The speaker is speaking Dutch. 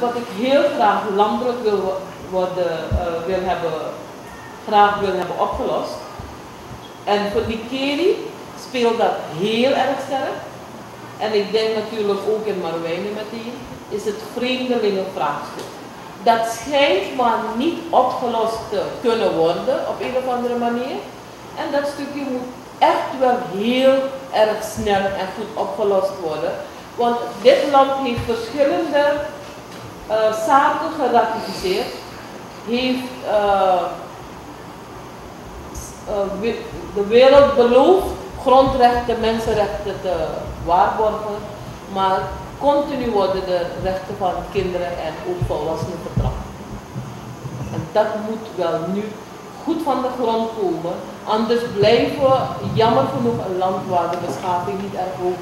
wat ik heel graag landelijk graag wil hebben opgelost. En voor Nikeri speelt dat heel erg sterk. En ik denk natuurlijk ook in Marowijnen meteen, is het vreemdelingenvraagstuk. Dat schijnt maar niet opgelost te kunnen worden op een of andere manier. En dat stukje moet echt wel heel erg snel en goed opgelost worden. Want dit land heeft verschillende zaken geratificeerd. Heeft de wereld beloofd grondrechten, mensenrechten te waarborgen. Maar continu worden de rechten van kinderen en ook volwassenen vertrapt. En dat moet wel nu goed van de grond komen. Anders blijven we jammer genoeg een land waar de beschaving niet erg hoog